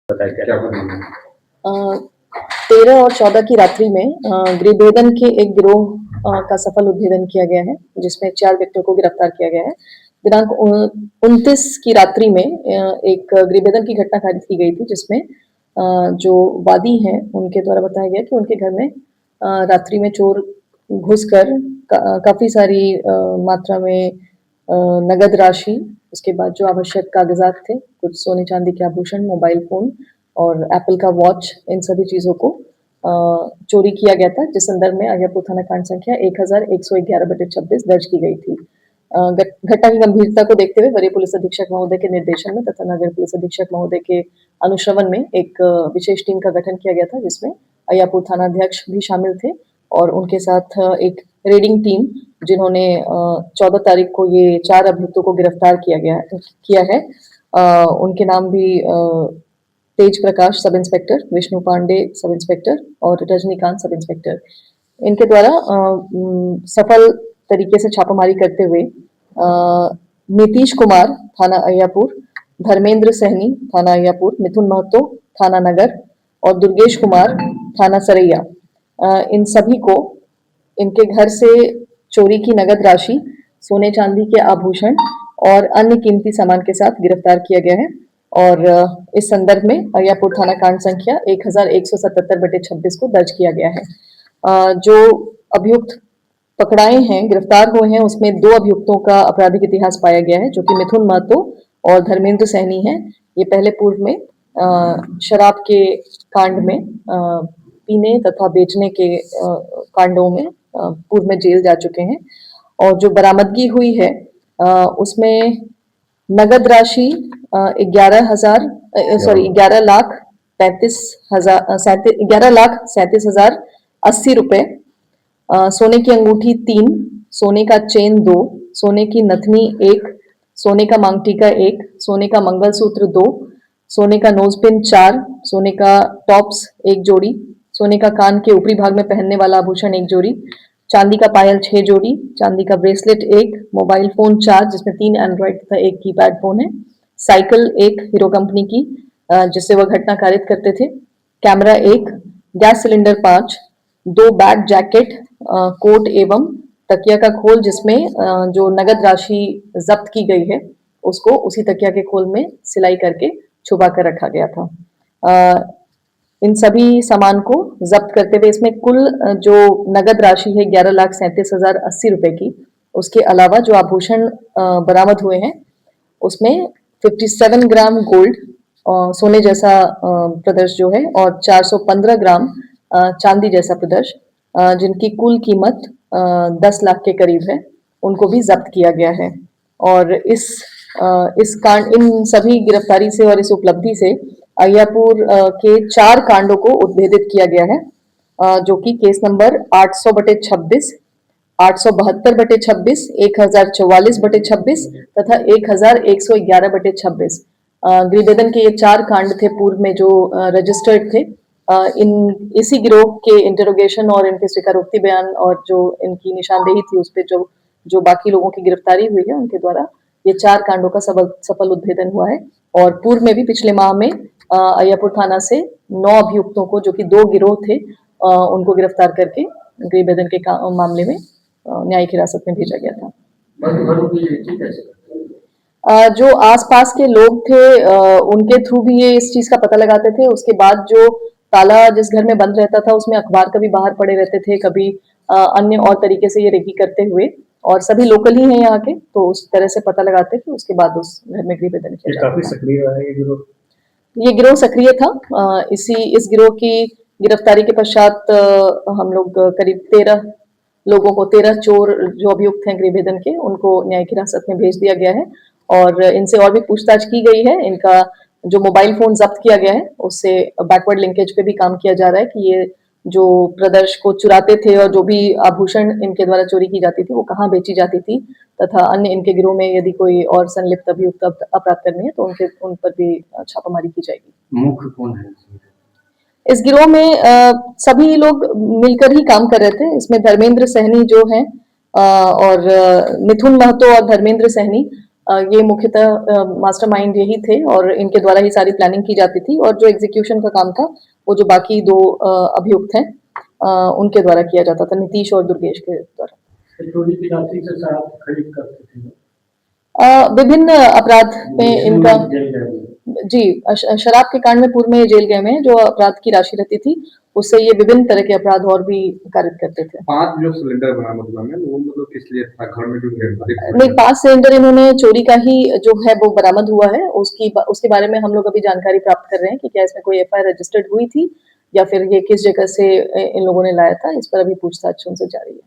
बताया क्या कुछ? 13 और 14 की रात्रि में गृहभेदन के एक गिरोह का सफल उद्भेदन किया गया है, जिसमें 4 व्यक्तियों को गिरफ्तार किया गया है। दिनांक 29 की रात्रि में एक गृहभेदन की घटना खारिज की गई थी, जिसमें जो वादी हैं, उनके द्वारा बताया गया कि उनके घर में रात्रि में चोर घुसकर काफ़ी सारी मात्रा में नगद राशि, उसके बाद जो आवश्यक कागज़ात थे, कुछ सोने-चांदी के आभूषण, मोबाइल फ़ोन और एप्पल का वॉच, इन सभी चीज़ों को चोरी किया गया था, जिस संदर्भ में अहियापुर थाना कांड संख्या 1111/26 दर्ज की गई थी। घटना की गंभीरता को देखते हुए वरीय पुलिस अधीक्षक महोदय के निर्देशन में तथा नगर पुलिस अधीक्षक महोदय के अनुश्रवण में एक विशेष टीम का गठन किया गया था, जिसमें अहियापुर थानाध्यक्ष भी शामिल थे और उनके साथ एक रेडिंग टीम, जिन्होंने 14 तारीख को ये 4 अभियुक्तों को गिरफ्तार किया है। उनके नाम भी तेज प्रकाश sub inspector, Vishnu Pandey sub inspector और रजनीकांत सब इंस्पेक्टर। इनके द्वारा सफल तरीके से छापामारी करते हुए नीतीश कुमार थाना अहियापुर, धर्मेंद्र सहनी थाना अहियापुर, मिथुन महतो थाना नगर और दुर्गेश कुमार थाना सरैया, इन सभी को इनके घर से चोरी की नगद राशि, सोने चांदी के आभूषण और अन्य कीमती सामान के साथ गिरफ्तार किया गया है और इस संदर्भ में अहियापुर थाना कांड संख्या 1177/26 को दर्ज किया गया है। जो अभियुक्त पकड़ाए हैं, गिरफ्तार हुए हैं, उसमें 2 अभियुक्तों का आपराधिक इतिहास पाया गया है, जो कि मिथुन महतो और धर्मेंद्र सहनी हैं। ये पहले पूर्व में शराब के कांड में पीने तथा बेचने के कांडों में पूर्व में जेल जा चुके हैं और जो बरामदगी हुई है उसमें नगद राशि 11,37,80 रुपए, सोने की अंगूठी 3, सोने का चेन 2, सोने की नथनी 1, सोने का मांगटीका 1, सोने का मंगलसूत्र 2, सोने का नोजपिन 4, सोने का टॉप्स 1 जोड़ी, सोने का कान के ऊपरी भाग में पहनने वाला आभूषण 1 जोड़ी, चांदी का पायल 6 जोड़ी, चांदी का ब्रेसलेट 1, मोबाइल फोन 4 जिसमें 3 एंड्रॉइड तथा 1 कीपैड फोन है, साइकिल 1 हीरो कंपनी की जिससे वह घटना कारित करते थे, camera 1, gas cylinder 5, 2 bag jacket, coat एवं तकिया का खोल जिसमें जो नगद राशि जब्त की गई है उसको उसी तकिया के खोल में सिलाई करके छुपा कर रखा गया था। इन सभी सामान को जब्त करते हुए इसमें कुल जो नगद राशि है 11,37,80 रुपए की, उसके अलावा जो आभूषण बरामद हुए हैं उसमें 57 ग्राम गोल्ड सोने जैसा प्रदर्श जो है और 415 ग्राम चांदी जैसा प्रदर्श, जिनकी कुल कीमत 10 लाख के करीब है, उनको भी जब्त किया गया है और इस कांड इन सभी गिरफ्तारी से और इस उपलब्धि से अहियापुर के 4 कांडों को उद्भेदित किया गया है, जो कि केस नंबर 800/26, 872/26, 1044/26 तथा 1111/26। गृहभेदन के ये 4 कांड थे पूर्व में जो रजिस्टर्ड थे। इन इसी गिरोह के इंटरोगेशन और इनके स्वीकारोक्ति बयान और जो इनकी निशानदेही थी उस पे जो बाकी लोगों की गिरफ्तारी हुई है उनके द्वारा ये 4 कांडों का सफल उद्भेदन हुआ है और पूर्व में भी पिछले माह में अहियापुर थाना से 9 अभियुक्तों को, जो कि 2 गिरोह थे, उनको गिरफ्तार करके गृहभेदन के मामले में न्यायिक हिरासत में भेजा गया था। जो आसपास के लोग थे उनके थ्रू भी ये इस चीज का पता लगाते थे। उसके बाद जो ताला जिस घर में बंद रहता था उसमें अखबार कभी बाहर पड़े रहते थे, कभी अन्य और तरीके से ये रेकी करते हुए, और सभी लोकल ही हैं यहाँ के, तो उस तरह से पता लगाते थे। उसके बाद उस घर में गृहभेदन किया जाता था। काफी सक्रिय रहा है ये गिरोह। ये गिरोह सक्रिय था। इस गिरोह की गिरफ्तारी के पश्चात हम लोग करीब 13 लोगों को, 13 चोर जो अभियुक्त हैं गृहभेदन के, उनको न्यायिक हिरासत में भेज दिया गया है और इनसे और भी पूछताछ की गई है। इनका जो मोबाइल फोन जब्त किया गया है उससे बैकवर्ड लिंकेज पे भी काम किया जा रहा है कि ये जो प्रदर्श को चुराते थे और जो भी आभूषण इनके द्वारा चोरी की जाती थी वो कहाँ बेची जाती थी, तथा अन्य इनके गिरोह में यदि कोई और संलिप्त अभियुक्त अपराध करनी है तो उन पर भी छापामारी की जाएगी। मुख्य कौन है इस गिरोह में सभी लोग मिलकर ही काम कर रहे थे। इसमें धर्मेंद्र सहनी जो हैं और मिथुन महतो और धर्मेंद्र सहनी ये मुख्यतः मास्टरमाइंड यही थे और इनके द्वारा ही सारी प्लानिंग की जाती थी और जो एग्जीक्यूशन का काम था वो जो बाकी दो अभियुक्त हैं उनके द्वारा किया जाता था, नीतीश और दुर्गेश के द्वारा। चोरी की राशि से शराब खरीद करते थे विभिन्न अपराध में इनका जेल गए हुए। जी शराब के कांड में पूर्व में ये जेल गए हुए हैं। जो अपराध की राशि रहती थी उससे ये विभिन्न तरह के अपराध और भी कारित करते थे। 5 जो सिलेंडर बरामद हुआ है वो मतलब किस लिए था? घर में जो नहीं, 5 सिलेंडर इन्होंने चोरी का ही जो है वो बरामद हुआ है। उसके बारे में हम लोग अभी जानकारी प्राप्त कर रहे हैं कि क्या इसमें कोई एफआईआर रजिस्टर्ड हुई थी या फिर ये किस जगह से इन लोगों ने लाया था। इस पर अभी पूछताछ उनसे जारी है।